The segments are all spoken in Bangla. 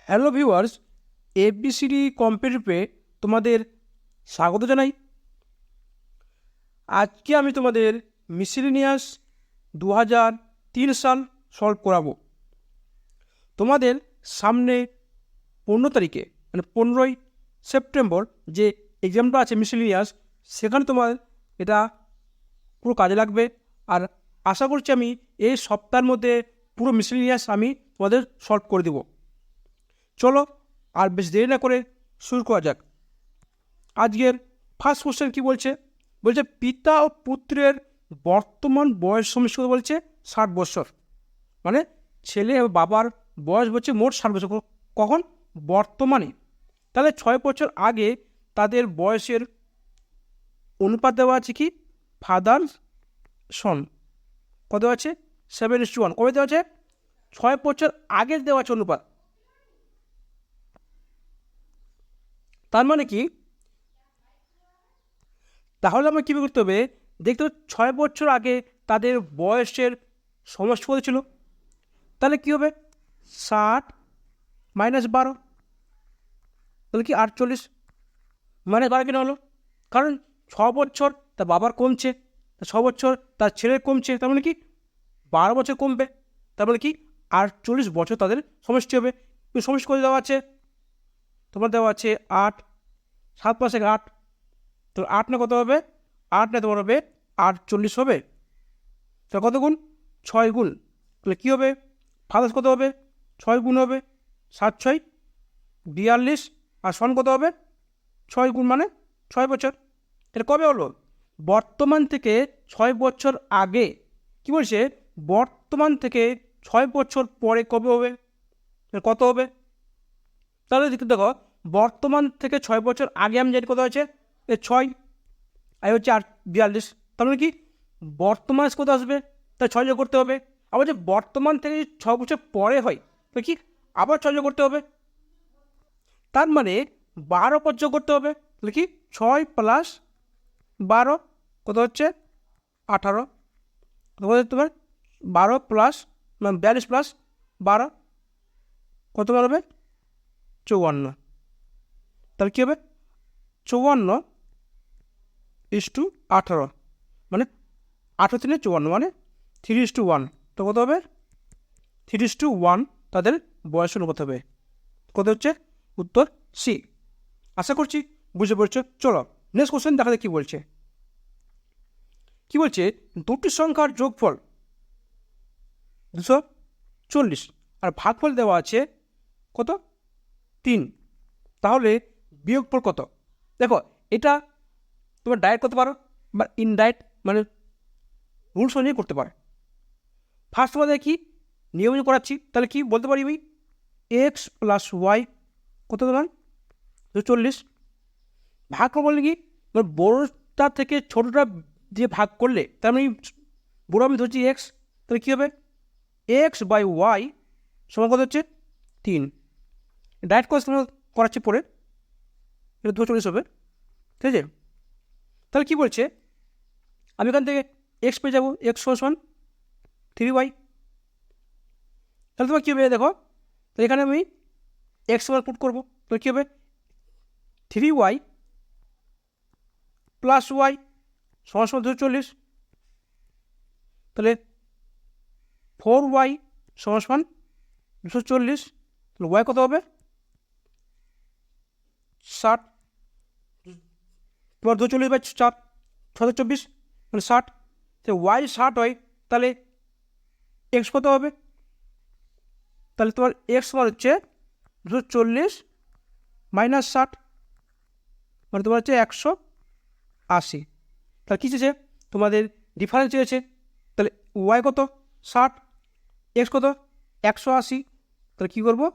হ্যালো ভিউয়ার্স, এবিসিডি কম্পিটিটিভে তোমাদের স্বাগত জানাই। আজকে আমি তোমাদের মিসেলেনিয়াস 2003 সাল সলভ করাবো। তোমাদের সামনে 15 তারিখে মানে 15ই সেপ্টেম্বর যে এক্সামটা আছে মিসেলেনিয়াস, সেখানে তোমার এটা পুরো কাজে লাগবে। আর আশা করছি আমি এই সপ্তাহের মধ্যে পুরো মিসেলেনিয়াস আমি তোমাদের সলভ করে দেবো। চলো আর বেশ দেরি না করে শুরু করা যাক। আজকের ফার্স্ট কোশ্চেন কী বলছে? বলছে পিতা ও পুত্রের বর্তমান বয়স সমষ্টি কথা বলছে 60 বছর। মানে ছেলে ও বাবার বয়স বলছে মোট 60 বছর। কখন? বর্তমানে। তাহলে 6 বছর আগে তাদের বয়সের অনুপাত দেওয়া আছে কি? ফাদার সন কত আছে? 7:1। কবে দেওয়া আছে? 6 বছর আগে দেওয়া আছে অনুপাত। তার মানে কি? তাহলে আমার কী করতে হবে? দেখতে হবে 6 বছর আগে তাদের বয়সের সমষ্টি কত ছিল। তাহলে কী হবে? 60 - 12, তাহলে কি 48 -12 কেন হলো? কারণ 6 বছর তার বাবার কমছে, 6 বছর তার ছেলের কমছে, তার মানে কি 12 বছর কমবে। তার মানে কি 48 বছর তাদের সমষ্টি হবে। সমষ্টি করে দেওয়া আছে, তোমার দেওয়া আছে 8, 7 + 1 8, তো 8 না কত হবে? 8 না তোমার হবে 48 হবে। তাহলে কত গুণ? 6 গুণ। তাহলে কী হবে? ফাদার্স কত হবে? 6 গুণ হবে, 7 × 6 = 42, আর সন কত হবে? 6 গুণ মানে 6 বছর। এটা কবে হলো? বর্তমান থেকে 6 বছর আগে। কি বলছে? বর্তমান থেকে 6 বছর পরে কবে হবে? কত হবে? তাহলে দেখো, বর্তমান থেকে 6 বছর আগে আমি জানি কত আছে? 6, আর হচ্ছে 42। তার মানে কি বর্তমান কত আসবে? তাই 6 যোগ করতে হবে। আবার যে বর্তমান থেকে 6 বছর পরে হয়, তো কি আবার 6 যোগ করতে হবে। তার মানে 12 পর যোগ করতে হবে। তাহলে কি 6 + 12 কত হচ্ছে? 18। কত তোমার 12 প্লাস 42 + 12 কত হবে? 54। তাহলে কী হবে? 54:18, মানে 18 × 3 = 54, মানে 3:1। তো কত হবে? 3:1 তাদের বয়স অনুপাত হবে। কত হচ্ছে? উত্তর সি। আশা করছি বুঝতে পেরেছ। চলো নেক্সট কোশ্চেন দেখা যাক কী বলছে। কী বলছে? দুটি সংখ্যার যোগফল 240 আর ভাগফল দেওয়া আছে কত? 3। তাহলে বিয়োগফল কত? দেখো, এটা তোমার ডাইরেক্ট করতে পারো বা ইনডাইরেক্ট, মানে রুলস অনুযায়ী করতে পারো। ফার্স্ট তোমাদের কি নিয়ম করাচ্ছি। তাহলে কি বলতে পারি আমি? x + y কত তোমার? 240। ভাগ বললে কি বড়োটা থেকে ছোটোটা দিয়ে ভাগ করলে, তার মানে বড়ো আমি ধরছি x, তাহলে কী হবে? x/y সমান কত হচ্ছে? 3। ডাইরেক্ট কোর্স তোমরা করাচ্ছি পরে, এটা 240 হবে, ঠিক আছে? তাহলে কী বলছে? আমি এখান থেকে x পেয়ে যাবো, x = 3y। তাহলে তোমার কী হবে? দেখো, তো এখানে আমি x পুট করবো, তো কী হবে? 3y + y = 240। তাহলে 4y = 240। তাহলে y কত হবে? 60। তোমার 240/4 724, মানে 60। তো y 60 হয়, তাহলে x কত হবে? তাহলে তোমার x সমান হচ্ছে 240 - 60, মানে তোমার হচ্ছে 180। তাহলে কী চেয়েছে? তোমাদের ডিফারেন্স চেয়েছে। তাহলে y কত? 60, x কত? 180। তাহলে কী করবো?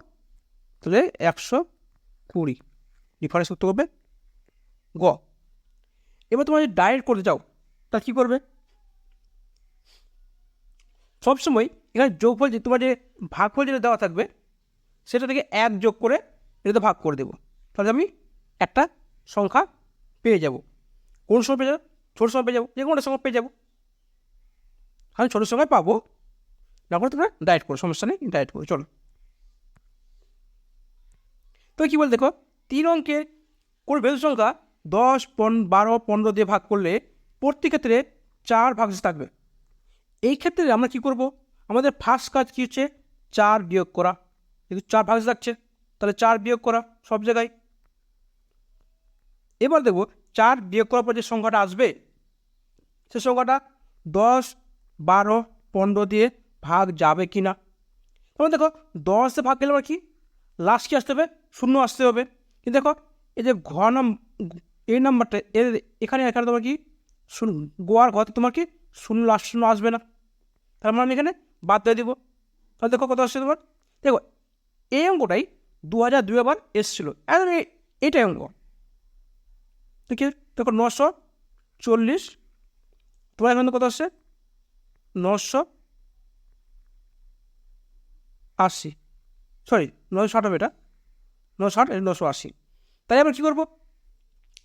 তাহলে 120 ডিফারেন্স করতে হবে গ। এবার তোমরা যদি ডাইরেক্ট করতে চাও, তাহলে কী করবে? সবসময় এখানে যোগফল, যে তোমার যে ভাগফল যেটা দেওয়া থাকবে, সেটা থেকে 1 যোগ করে এটাতে ভাগ করে দেবো। তাহলে আমি একটা সংখ্যা পেয়ে যাব। কোন সময় পেয়ে যাবো? ছোটো সময় পেয়ে যাবো, যে কোনো সময় পেয়ে যাবো। আমি ছোটোর সময় পাবো, না করে তোমরা ডাইরেক্ট করো, সমস্যা নেই, ডাইরেক্ট করো। চলো তো কী বল দেখো 3 অঙ্কের কোনো বেজোড় সংখ্যা 10, 12, 15 দিয়ে ভাগ করলে প্রতি ক্ষেত্রে 4 ভাগশেষ থাকবে। এই ক্ষেত্রে আমরা কি করব, আমাদের ফার্স্ট কাজ কী হচ্ছে 4 বিয়োগ করা, যেহেতু 4 ভাগশেষ থাকছে তাহলে 4 বিয়োগ করা সব জায়গায়। এবার দেখব 4 বিয়োগ করার পর যে সংখ্যাটা আসবে সে সংখ্যাটা 10, 12, 15 দিয়ে ভাগ যাবে কি না। তখন দেখো 10 দিয়ে ভাগ গেলে আবার কি লাস্ট কি আসতে হবে, 0 আসতে হবে। কিন্তু দেখো এই যে এই নাম্বারটা এখানে তোমার কি গোয়ার ঘর তোমার কি 0 লাস্ট 0 আসবে না, তার মানে আমি এখানে বাদ দিয়ে দিব। তাহলে দেখো কত আসছে তোমার, দেখো এই অঙ্কটাই 2002 আবার এসেছিলো, এইটাই অঙ্ক। ঠিক আছে, দেখো 940 তোমার এখানে কত আসছে 980, সরি 960 হবে, এটা 960, 980। তাই আমরা কী করবো,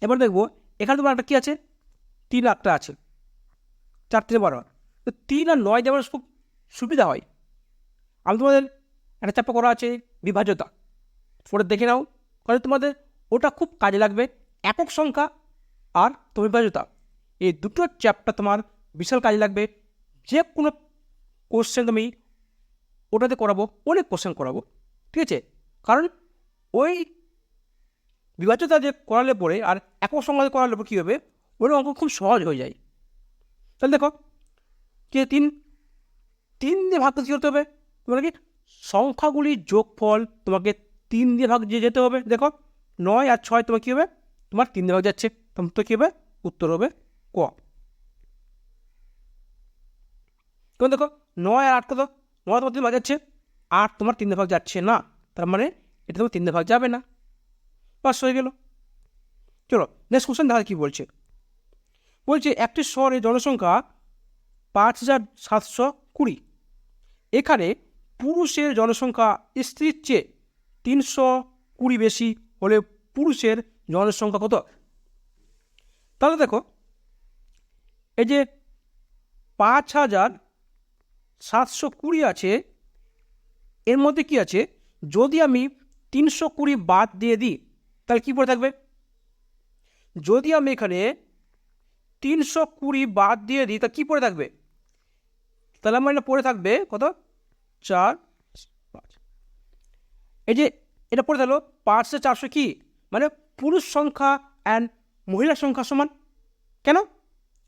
এবার দেখবো এখানে তোমার একটা কী আছে 3 একটা আছে, 4 3 12, তো 3 আর 9 দেওয়ার খুব সুবিধা হয়। আমি তোমাদের একটা চ্যাপ্টার করা আছে বিভাজ্যতা, পরে দেখে নাও, কারণ তোমাদের ওটা খুব কাজে লাগবে। একক সংখ্যা আর বিভাজ্যতা এই দুটো চ্যাপ্টার তোমার বিশাল কাজে লাগবে। যে কোনো কোশ্চেন তুমি ওটাতে করাবো, অনেক কোশ্চেন করাবো, ঠিক আছে। কারণ ওই বিভাজ্যতা যে করালে পরে আর একক সংখ্যা করালে পরে কী হবে, ওই অঙ্ক খুব সহজ হয়ে যায়। তাহলে দেখো কি 3 দিয়ে ভাগ কী করতে হবে, তোমার কি সংখ্যাগুলির যোগফল তোমাকে 3 দিয়ে ভাগ দিয়ে যেতে হবে। দেখো 9 আর 6 তোমার কী হবে, তোমার 3 দিয়ে ভাগ যাচ্ছে, তখন তো কী হবে উত্তর হবে ক। তখন দেখো 9 আর 8 কত, 9 তোমার 3 দিয়ে ভাগ যাচ্ছে, 8 তোমার 3 দিয়ে ভাগ যাচ্ছে না, তার মানে এটা তোমার 3 দিয়ে ভাগ যাবে না, বাস হয়ে গেল। চলো নেক্সট কোশ্চেন দেখা কী বলছে। বলছে একটি শহরের জনসংখ্যা 5720, এখানে পুরুষের জনসংখ্যা স্ত্রীর চেয়ে 320 বেশি হলে পুরুষের জনসংখ্যা কত। তাহলে দেখো এই যে 5720 আছে, এর মধ্যে কি আছে, যদি আমি 320 বাদ দিয়ে দিই তাহলে কী পড়ে থাকবে, যদি আমি এখানে 320 বাদ দিয়ে দিই তা কী পড়ে থাকবে, তাহলে আমার এটা পড়ে থাকবে কত 4 5, এই যে এটা পড়ে থাকলো 5/400 কি, মানে পুরুষ সংখ্যা অ্যান্ড মহিলা সংখ্যা সমান। কেন,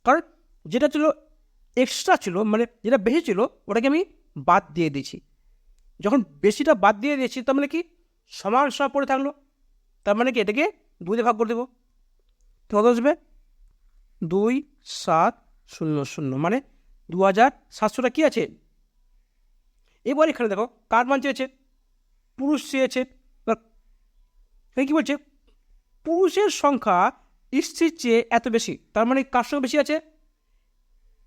কারণ যেটা ছিল এক্সট্রা ছিল, মানে যেটা বেশি ছিল ওটাকে আমি বাদ দিয়ে দিয়েছি। যখন বেশিটা বাদ দিয়ে দিয়েছি তার মানে কি সমান সমান পড়ে থাকলো, তার মানে কি এটাকে 2 দিয়ে ভাগ করে দেবো, তো কত আসবে 2700, মানে 2700টা কী আছে। এবার এখানে দেখো কার মান চেয়েছে, পুরুষ চেয়েছে, কী বলছে পুরুষের সংখ্যা স্ত্রীর চেয়ে এত বেশি, তার মানে কার সঙ্গে বেশি আছে,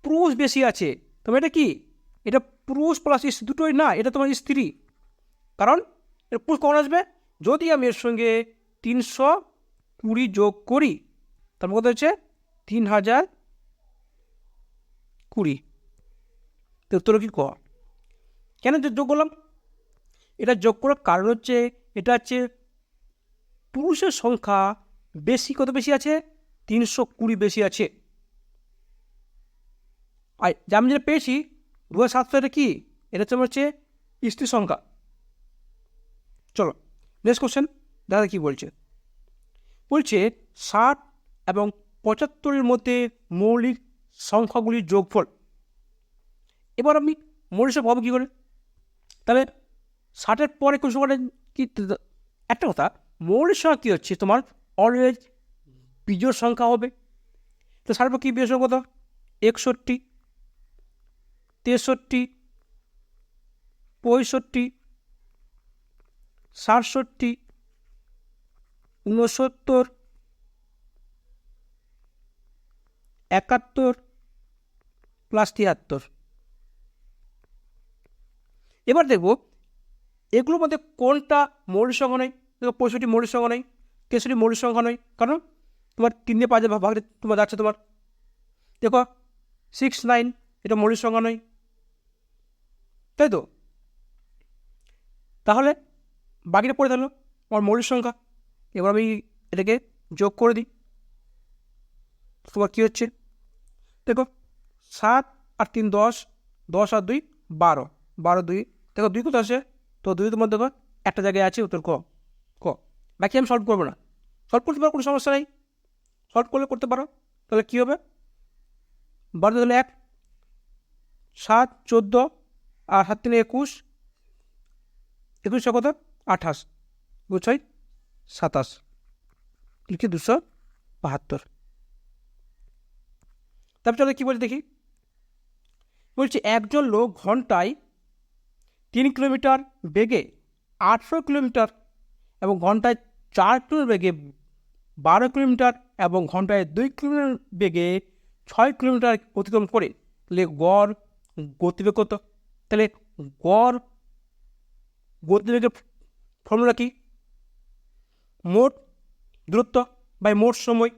পুরুষ বেশি আছে। তবে এটা কি, এটা পুরুষ প্লাস স্ত্রী দুটোই না, এটা তোমার স্ত্রী, কারণ এটা পুরুষ কখন আসবে, যদি আমি এর সঙ্গে 320 যোগ করি তার মধ্যে হচ্ছে 3020, তো উত্তর কি ক। কেন যোগ করলাম, এটা যোগ করার কারণ হচ্ছে এটা হচ্ছে পুরুষের সংখ্যা বেশি, কত বেশি আছে 320 বেশি আছে। আর আমি যেটা পেয়েছি 2700, এটা কি, এটা হচ্ছে স্ত্রী সংখ্যা। চলো নেক্সট কোশ্চেন দাদা কি বলছে। বলছে 60 এবং 75-এর মধ্যে মৌলিক সংখ্যাগুলির যোগফল। এবার আমি মৌলিক সংখ্যা পাবো কী করে, তাহলে 60-এর পরে কোন সংখ্যাটা কি, একটা কথা মৌলিক সংখ্যা কী হচ্ছে তোমার অলওয়েজ বিজোড় সংখ্যা হবে। তো 60-এর পর কী বিজোড় সংখ্যা কত, 61, 63, 65, 67, 69, 71 প্লাস 73। এবার দেখবো এগুলোর মধ্যে কোনটা মৌলিক সংখ্যা নয়। দেখো 65 মৌলিক সংখ্যা নয়, 63 মৌলিক সংখ্যা নয়, কারণ তোমার 3 দিয়ে 5 ভাগে তোমার যাচ্ছে তোমার। দেখো 69 এটা মৌলিক সংখ্যা নয়, তাই তো। তাহলে বাকিটা পড়ে থাকলো আমার মৌলিক সংখ্যা। এবার আমি এটাকে যোগ করে দিই, তোমার কী হচ্ছে দেখো 7 আর 3 10, 10 আর 2 12, 12 2 দেখো 2 কোথায় আসে, তো 2 তোমার দেখো একটা জায়গায় আছে, উত্তর ক। ক বাকি আমি সলভ করবো না, সলভ করতে পারো কোনো সমস্যা নেই, সলভ করলে করতে পারো। তাহলে কী হবে 12 তাহলে 1, 7 14 আর 7 3 21, 21 কত 28, 2 6 27, লিখি 272। তারপর চলো কী বলছি দেখি, বলছি একজন লোক ঘন্টায় 3 কিলোমিটার বেগে 18 কিলোমিটার এবং ঘন্টায় 4 কিলোমিটার বেগে 12 কিলোমিটার এবং ঘন্টায় 2 কিলোমিটার বেগে 6 কিলোমিটার অতিক্রম করে, তাহলে গড় গতিবেগ কত? তাহলে গড় গতিবেগের ফর্মুলা কি? মোট দূরত্ব বাই মোট সময়।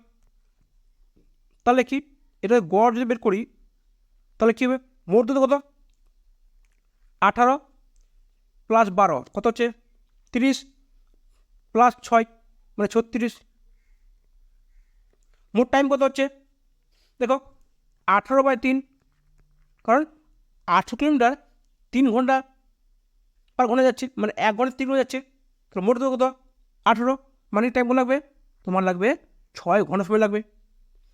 তাহলে কি এটা গড় যদি বের করি তাহলে কী হবে, মোট দূরত্ব কত 18 প্লাস 12 কত হচ্ছে 30 প্লাস 6 মানে 36। মোট টাইম কত হচ্ছে দেখো 18/3, কারণ 8 কিলোমিটার 3 ঘন্টা পার ঘন্টা যাচ্ছে, মানে 1 ঘন্টা 3 ঘন্টা যাচ্ছে, তো মোট দূরত্ব কত 18, মানে টাইম কত লাগবে তোমার লাগবে 6 ঘন্টা সময় লাগবে।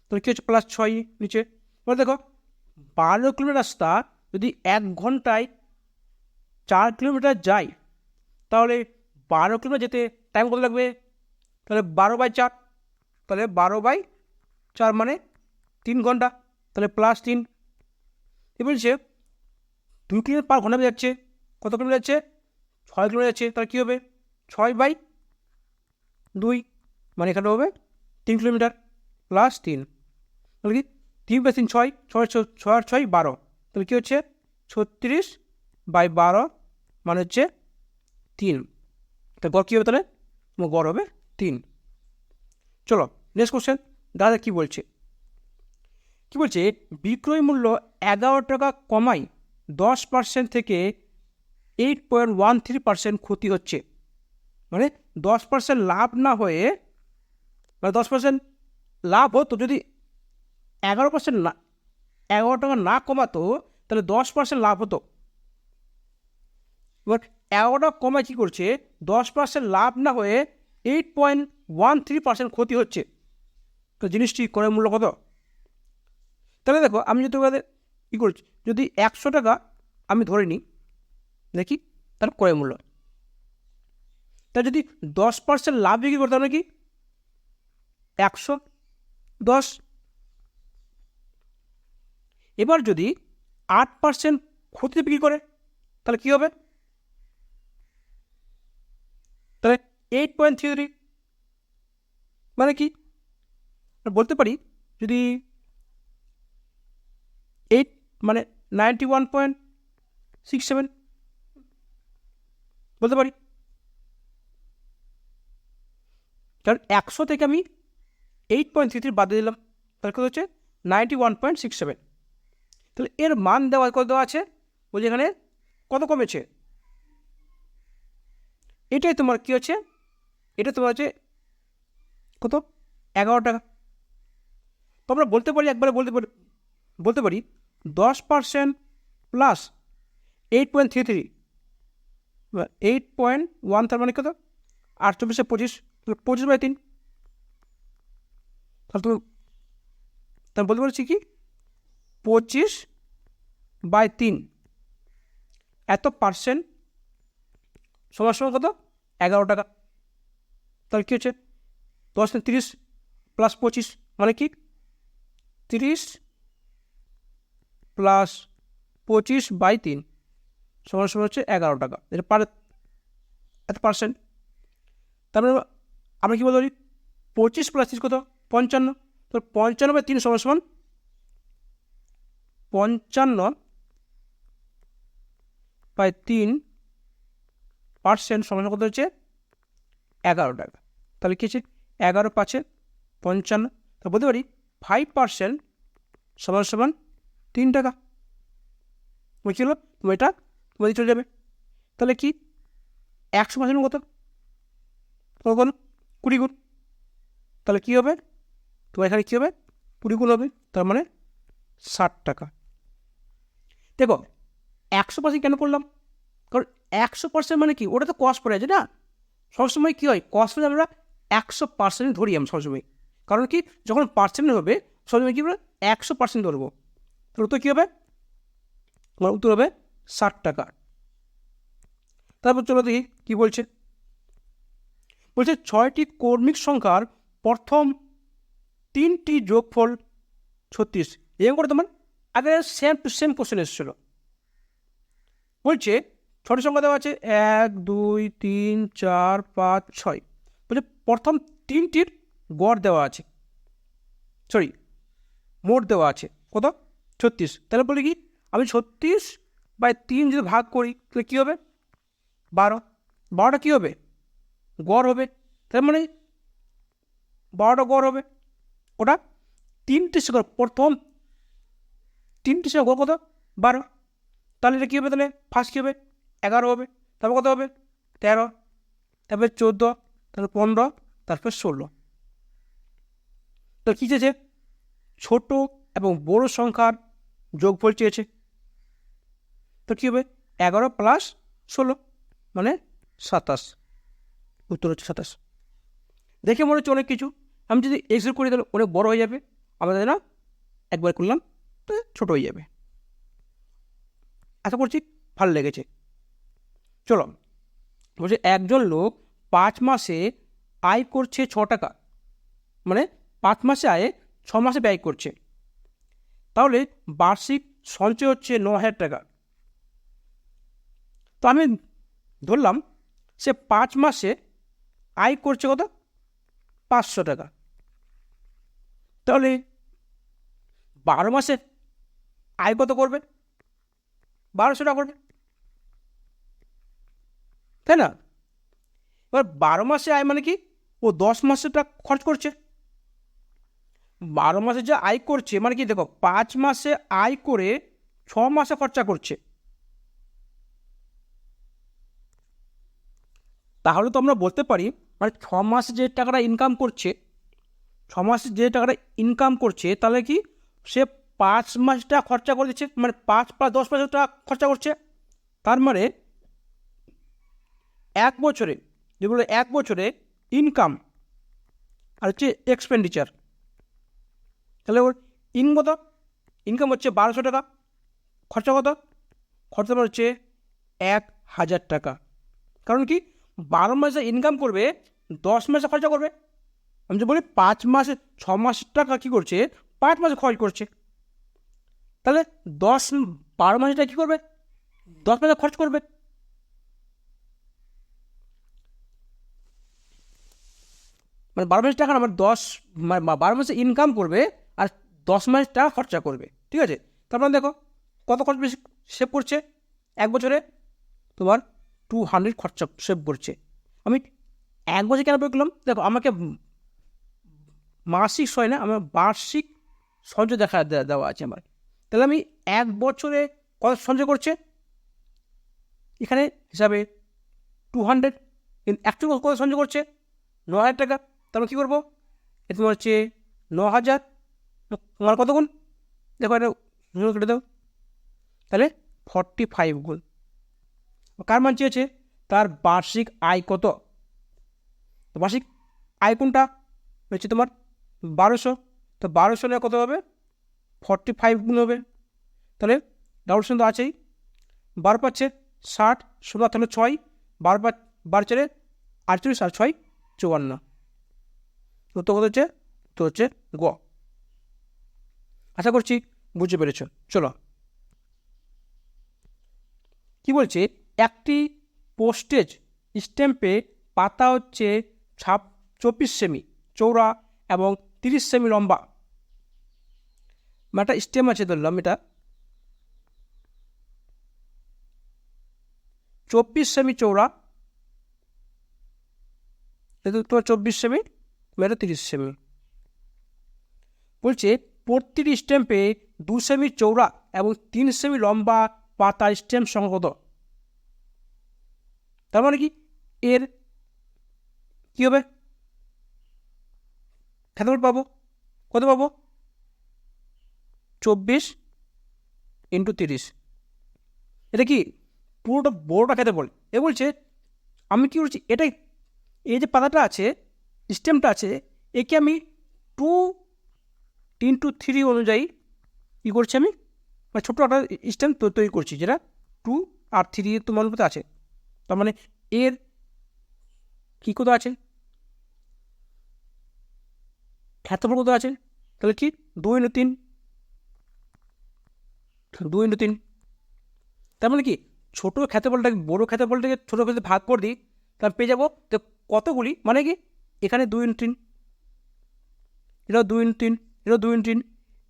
তো কী হচ্ছে প্লাস 6 নিচে। এবার দেখো 12 কিলোমিটার রাস্তা যদি 1 ঘন্টায় 4 কিলোমিটার যায়, তাহলে 12 কিলোমিটার যেতে টাইম কত লাগবে, তাহলে 12/4, তাহলে 12/4 মানে 3 ঘন্টা, তাহলে প্লাস 3। এ বলছে 2 কিলোমিটার পার ঘন্টা যাচ্ছে, কত কিলোমিটার যাচ্ছে 6 কিলোমিটার যাচ্ছে, তাহলে কী হবে 6/2, মানে এখানে হবে 3 কিলোমিটার প্লাস 3, তাহলে কি 3/3 6, 6 আর 6 12, তাহলে কী হচ্ছে 36/12 মানে হচ্ছে 3, তাহলে গড় কী হবে, তাহলে তোমার গড় হবে 3। চলো নেক্সট কোশ্চেন, দাদা কী বলছে, কী বলছে বিক্রয় মূল্য 11 টাকা কমাই 10% থেকে 8.13% ক্ষতি হচ্ছে, মানে 10% লাভ না হয়ে, মানে 10% লাভ হতো যদি 11% না 11 টাকা না কমাতো, তাহলে 10% লাভ হতো। এবার 11 টাকা কমায় কী করছে 10% লাভ না হয়ে 8.13% ক্ষতি হচ্ছে, তো জিনিসটি ক্রয় মূল্য কত? তাহলে দেখো আমি যদি তোমাদের কী করছি, যদি 100 টাকা আমি ধরে নিই দেখি তার ক্রয় মূল্য, তা যদি 10% লাভ বিক্রি করতাম নাকি 110। এবার যদি 8% ক্ষতিতে বিক্রি করে তাহলে কী হবে, তাহলে 8.33, মানে কি বলতে পারি যদি 8 মানে 91.67 বলতে পারি, কারণ 100 থেকে আমি 8.33 বাদ দিয়ে দিলাম, তাহলে কত হচ্ছে 91.67। তাহলে এর মান কত দেওয়া আছে, বলছি এখানে কত কমেছে, এটাই তোমার কী হচ্ছে, এটা তোমার হচ্ছে কত 11 টাকা। তো আমরা বলতে পারি একবারে বলতে পারি 10% প্লাস 8.33, 8.1 তার মানে কত 8 × 25, 25/3, তাহলে তুমি বলতে পারছি কি 25/3 এত পার্সেন্ট সমান সমান কত 11 টাকা। তাহলে কী হচ্ছে 10 30 প্লাস 25 মানে কি 30 প্লাস 25/3 সমান সমান হচ্ছে 11 টাকা, এটা এত পার্সেন্ট। তারপরে আমরা কী বলতে পারি 25 প্লাস 30 কত 55, তো 55/3 সমান সমান 55/3% সমান কত হচ্ছে 11 টাকা। তাহলে কী হচ্ছে 11 × 5 = 55, তো বলতে পারি 5% সমান সমান 3 টাকা। বুঝতে পারলো, তুমি এটা তোমাদের চলে যাবে, তাহলে কি 100% কত কখন 20 গুণ, তাহলে কী হবে তোমার এখানে কী হবে 20 গুণ হবে, তার মানে 60 টাকা। দেখো 100% কেন করলাম, কারণ 100% মানে কি, ওটা তো কস্ট পড়ে আছে না। সবসময় কী হয়, কস্ট পড়ে আমরা 100% ধরি আমি সবসময়, কারণ কি যখন পার্সেন্ট হবে সবসময় কী বলে 100% ধরবো। তাহলে উত্তর কী হবে, আমার উত্তর হবে 60 টাকা। তারপর চলো দেখি কী বলছে। বলছে 6টি কর্মিক সংখ্যার প্রথম 3টি যোগফল 36। এরকম করে তোমার আগে সেম টু সেম কোশ্চেন এসেছিলো। বলছে 6টি সংখ্যা দেওয়া আছে 1 2 3 4 5 6। বলছে প্রথম 3টির গড় দেওয়া আছে, সরি মোট দেওয়া আছে কত 36। তাহলে বলি কি আমি 36/3 যদি ভাগ করি তাহলে কী হবে 12। 12টা কী হবে গড় হবে, তার মানে 12টা গড় হবে। ওটা 3টি সংখ্যা প্রথম 3টি সংখ্যা গড় কত 12। তাহলে এটা কী হবে, তাহলে ফার্স্ট কী হবে 11 হবে, তারপর কত হবে 13, তারপরে 14, তারপর 15, তারপর 16। তো কী চেয়েছে, ছোট এবং বড় সংখ্যার যোগফল চেয়েছে। তো কী হবে 11 + 16 মানে 27, উত্তর হচ্ছে 27। দেখে মনে হচ্ছে অনেক কিছু, আমি যদি এক্সেল করি তাহলে অনেক বড় হয়ে যাবে, আমাদের না একবার করলাম তো ছোটো হয়ে যাবে। আশা করছি ভালো লেগেছে। চলো বলছে একজন লোক 5 মাসে আয় করছে 6 টাকা, মানে 5 মাসে আয়ে 6 মাসে ব্যয় করছে, তাহলে বার্ষিক সঞ্চয় হচ্ছে 9,000 টাকা। তো আমি ধরলাম সে 5 মাসে আয় করছে কত 500 টাকা, তাহলে 12 মাসে আয় কত করবে 1200 টাকা করবে, তাই না। এবার 12 মাসে আয় মানে কি ও 10 মাসে টাকা খরচ করছে। 12 মাসে যে আয় করছে মানে কি দেখো 5 মাসে আয় করে 6 মাসে খরচা করছে, তাহলে তো আমরা বলতে পারি মানে 6 মাসে যে টাকাটা ইনকাম করছে, 6 মাসে যে টাকাটা ইনকাম করছে তাহলে কি সে 5 মাস টাকা খরচা করে দিচ্ছে, মানে 5 + 10 মাসের টাকা খরচা করছে। তার মানে 1 বছরে যেগুলো 1 বছরে ইনকাম আর হচ্ছে এক্সপেন্ডিচার, তাহলে ওর কত ইনকাম হচ্ছে 1200 টাকা, খরচা কত খরচা হচ্ছে 1000 টাকা। কারণ কি 12 মাসে ইনকাম করবে 10 মাসে খরচা করবে, আমি যে বলি 5 মাসে 6 মাস টাকা কী করছে 5 মাসে খরচ করছে, তাহলে 12 মাসে টাকা কী করবে 10 মাসে খরচ করবে। মানে 12 মাসের টাকা আমার 12 মাসে ইনকাম করবে আর 10 মাসের টাকা খরচা করবে, ঠিক আছে। তারপরে দেখো কত খরচ বেশি সেভ করছে 1 বছরে তোমার 200 খরচা সেভ করছে। আমি 1 বছর কেন করলাম, দেখো আমাকে মাসিক হয় না, আমার বার্ষিক সঞ্চয় দেওয়া আছে আমার, তাহলে আমি 1 বছরে কত সঞ্চয় করছে এখানে হিসাবে 200, কিন্তু অ্যাকচুয়ালি কত সঞ্চয় করছে 9,000 টাকা। তারপর কী করবো এটা তোমার হচ্ছে 9,000 তোমার কত গুণ দেখো এটা কেটে দাও, তাহলে 45 গুণ। কার মান চেয়েছে তার বার্ষিক আয় কত, বার্ষিক আয় কোনটা হচ্ছে তোমার 1200, তো 1200 নিয়ে কত হবে 45 গুণ হবে, তাহলে ডাবল তো আছেই, 12 পাচ্ছে 60, 16 তাহলে 6, 12 4 48 আর 6 54, উত্তর কত হচ্ছে উত্তর হচ্ছে গ। আশা করছি বুঝতে পেরেছ। চলো কি বলছে, একটি পোস্টেজ স্ট্যাম্পে পাতা হচ্ছে 24 সেমি চৌড়া এবং 30 সেমি লম্বা, একটা স্ট্যাম্প আছে ধরলাম এটা 24 সেমি চৌড়া, এটা তোমার 24 সেমি, এটা 30 সেমি। বলছে প্রতিটি স্ট্যাম্পে 2 সেমি চৌড়া এবং 3 সেমি লম্বা পাতার স্ট্যাম্প সংখ্যা কত। তার মানে কি এর কী হবে? ক্ষেত্রফল পাবো, কত পাবো? 24 × 30। এটা কি পুরোটা বড়োটা ক্ষেত্রফল। এ বলছে আমি কী করছি, এটাই এই যে পাতাটা আছে, স্টেমটা আছে, একে আমি 2 × 3 অনুযায়ী কী করছি, আমি মানে ছোট্ট একটা স্টেম তৈরি করছি, যেটা 2 আর 3 তোমার মধ্যে আছে। তার মানে এর কী কত আছে, ক্ষেত্রফল কত আছে, তাহলে কি 2 × 3, 2 × 3। তার মানে কি ছোটো ক্ষেত্রফলটাকে বড়ো ক্ষেত্রফলটাকে ছোটো ক্ষেত্রে ভাগ করে দিই, তাহলে পেয়ে যাবো তো কতগুলি, মানে কি এখানে 2 × 3, এটাও 2 × 3, এটাও 2 × 3,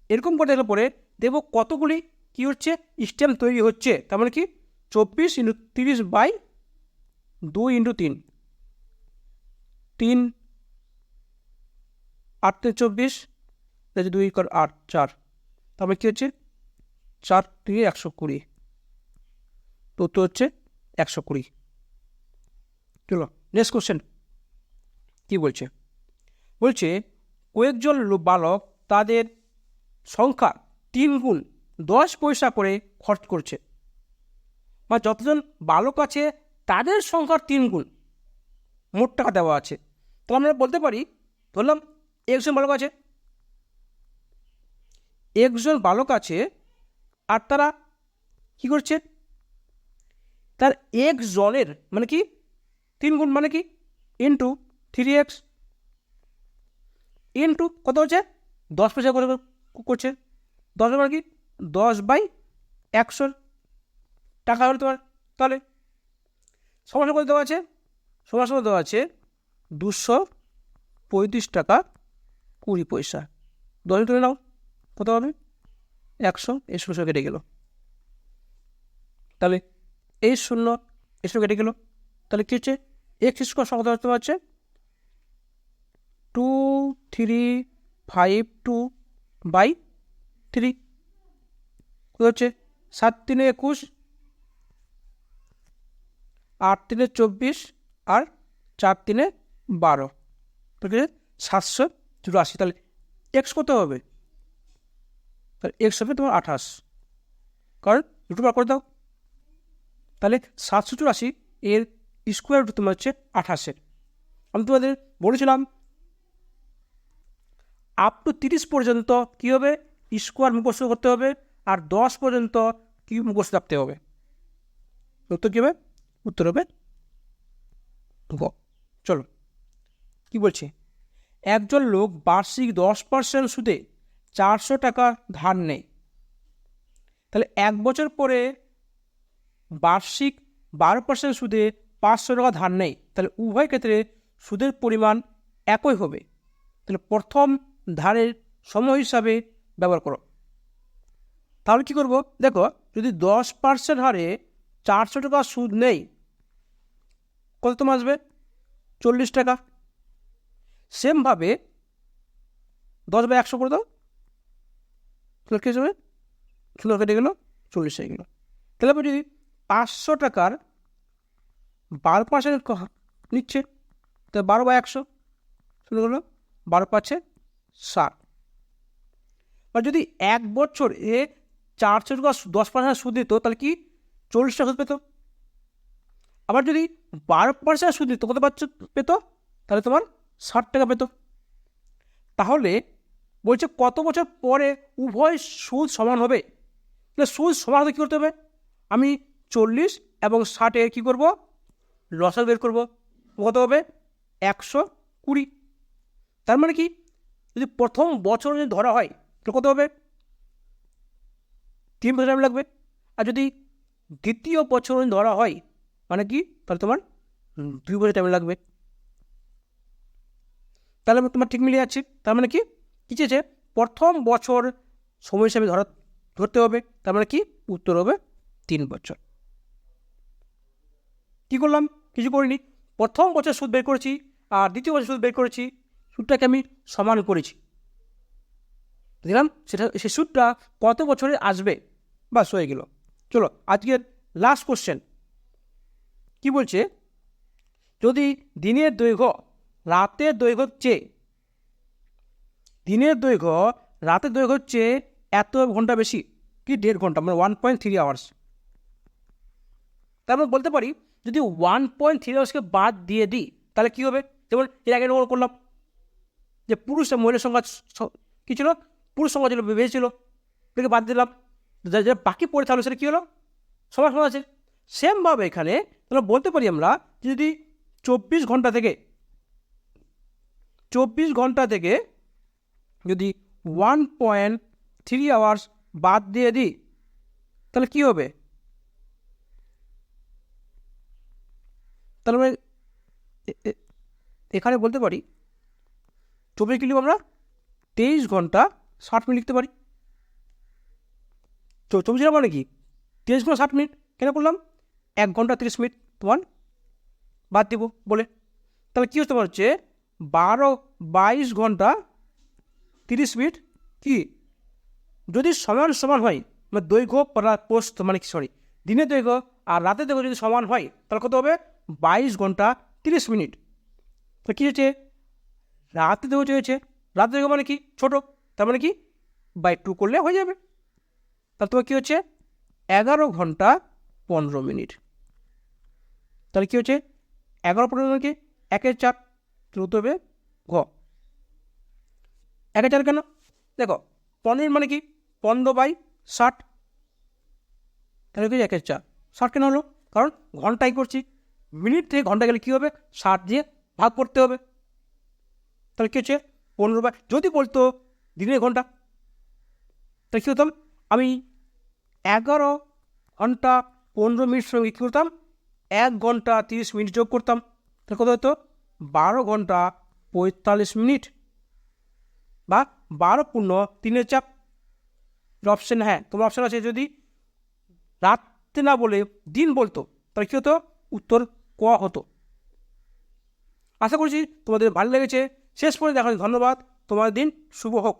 এরকম করে দেখলে পরে দেখবো কতগুলি কী হচ্ছে স্টেম তৈরি হচ্ছে। তার মানে কি 24 × 30/2 × 3, 3 8 × 24, 2 × 8 4, তারপরে কী হচ্ছে 4 × 120, তো উত্তর হচ্ছে 120। চলো নেক্সট কোশ্চেন কী বলছে, বলছে কয়েকজন বালক তাদের সংখ্যা 3 গুণ 10 পয়সা করে খরচ করছে, বা যতজন বালক আছে তাদের সংখ্যার 3 গুণ মোট টাকা দেওয়া আছে। তো আমরা বলতে পারি, ধরলাম একজন বালক আছে, আর তারা কী করছে, তার একজনের মানে কি 3 গুণ, মানে কি ইন্টু 3x ইন্টু কত হচ্ছে 10 পয়সা করে করছে। 10 মানে কি 10/100 টাকা হলে তোমার, তাহলে সমস্যা করে দেওয়া আছে, সমস্যা দেওয়া আছে 235 টাকা 20 পয়সা। 10 তুলে নাও, কত হবে 100, এই 0 কেটে গেল, তাহলে এই 0 কেটে গেল, তাহলে কী হচ্ছে x² সংখ্যা দেখতে পাচ্ছে 2352/3, কত হচ্ছে 7 × 3 = 21, 8 × 3 = 24, আর 4 × 3 = 12, তো 784। তাহলে এক্স কত হবে, তাহলে এক্স হবে তোমার 28, কারণ দুটো বার করে দাও, তাহলে 784 এর স্কোয়ার রুট তোমার হচ্ছে 28। আমি তোমাদের বলেছিলাম আপ টু 30 পর্যন্ত কী হবে স্কোয়ার মুখস্থ করতে হবে, আর 10 পর্যন্ত কিউব মুখস্থ রাখতে হবে। উত্তর কী হবে, উত্তর হবে গ। চলো কি বলছে, একজন লোক বার্ষিক 10% সুদে 400 টাকা ধার নেয়, তাহলে 1 বছর পরে বার্ষিক 12% সুদে 500 টাকা ধার নেয়, তাহলে উভয় ক্ষেত্রে সুদের পরিমাণ একই হবে। তাহলে প্রথম ধারের সময় হিসাবে ব্যবহার করো। তাহলে কী করব, দেখো যদি 10% হারে 400 টাকা সুদ নেই, কত তোমার আসবে 40 টাকা। সেমভাবে 10/100 করে দাও, তাহলে কী হিসাবে 0 কেটে গেল, 40 হয়ে গেল। তাহলে যদি 500 টাকার 12% নিচ্ছে, তো 12/100 শুরু করলো, 12×5 = 60। আর যদি 1 বছর 400 টাকা 10% সুদ দিত, তাহলে কি 40 টাকা সুদ পেত। আবার যদি 12% সুদ দিত, কত পেত, তাহলে তোমার 60 টাকা পেত। তাহলে বলছে কত বছর পরে উভয় সুদ সমান হবে, তাহলে সুদ সমান হতে কী করতে হবে, আমি 40 এবং 60 কী করব, লসাগু বের করব, কত হবে 120। তার মানে কি যদি প্রথম বছর যদি ধরা হয় তাহলে কত হবে 3 বছর টাইম লাগবে, আর যদি দ্বিতীয় বছর ধরা হয় মানে কি, তাহলে তোমার 2 বছর টাইম লাগবে। তাহলে তোমার ঠিক মিলে যাচ্ছে। তার মানে কি চেয়েছে প্রথম বছর সময় হিসাবে ধরতে হবে, তার মানে কি উত্তর হবে 3 বছর। কী করলাম, কিছু করিনি, প্রথম বছর সুদ বের করেছি আর দ্বিতীয় বছর সুদ বের করেছি, সুদটাকে আমি সমান করেছি, দিলাম সেটা, সেই সুদটা কত বছরে আসবে, বাস হয়ে গেল। চলো আজকের লাস্ট কোশ্চেন কি বলছে, যদি দিনের দৈর্ঘ্য রাতের দৈর্ঘ্যের চেয়ে দিনের দৈর্ঘ্য রাতের দৈর্ঘ্য হচ্ছে এত ঘন্টা বেশি, কি 1.5 ঘন্টা, মানে 1.3 আওয়ার্স। তার মানে বলতে পারি যদি 1.3 আওয়ার্সকে বাদ দিয়ে দিই তাহলে কী হবে? যেমন এর আগে নোট করলাম যে পুরুষ আর মহিলার সংখ্যা কী ছিল, পুরুষ সংখ্যা ছিল বেশি ছিল, এটাকে বাদ দিলাম, যা বাকি পড়ে থাকলো সেটা কী হলো, সমান সমান আছে। সেমভাবে এখানে তাহলে বলতে পারি আমরা যদি 24 ঘন্টা থেকে যদি 1.3 আওয়ার্স বাদ দিয়ে দিই তাহলে কী হবে? তাহলে এখানে বলতে পারি 24 লিখব আমরা 23 ঘন্টা 60 মিনিট লিখতে পারি। 24 মানে কি 23 ঘন্টা 60 মিনিট কেন করলাম? 1 ঘন্টা 30 মিনিট তোমার বাদ দিব বলে, তাহলে কী হচ্ছে তোমার হচ্ছে 22 ঘন্টা 30 মিনিট কি যদি সমান সমান হয়, মানে দৈর্ঘ্য প্রস্থ মানে সরি দিনের দৈর্ঘ্য আর রাতের দৈর্ঘ্য যদি সমান হয় তাহলে কত হবে? 22 ঘন্টা 30 মিনিট। তো কী হচ্ছে রাতের দৈর্ঘ্য হয়েছে, রাতের দৈর্ঘ্য মানে কি ছোটো, তার মানে কি 2 করলে হয়ে যাবে। তাহলে তোমার কী হচ্ছে 11 ঘন্টা 15 মিনিট। তাহলে কী হচ্ছে 11-15 মানে কি 1/4, উত্তর হবে ঘ। 1/4 কেন? দেখো 15 মানে কি 15/60, তাহলে কি 1/4 60 কেন হলো? কারণ ঘন্টায় করছি, মিনিট থেকে ঘন্টা গেলে কী হবে 60 দিয়ে ভাগ করতে হবে। তাহলে কী হচ্ছে 15 যদি বলতো দিনের ঘন্টা তাহলে কী হতাম, আমি 11 ঘন্টা 15 মিনিট সঙ্গে কী করতাম 1 ঘন্টা 30 মিনিট যোগ করতাম, তাহলে কত হতো 12 ঘন্টা 45 মিনিট বা 12×3 অপশান। হ্যাঁ তোমার অপশান আছে যদি রাতে না বলে দিন বলতো তাহলে কী হতো, উত্তর ক হতো। আশা করছি তোমাদের ভালো লেগেছে, শেষ পর্যন্ত দেখার ধন্যবাদ, তোমার দিন শুভ হোক।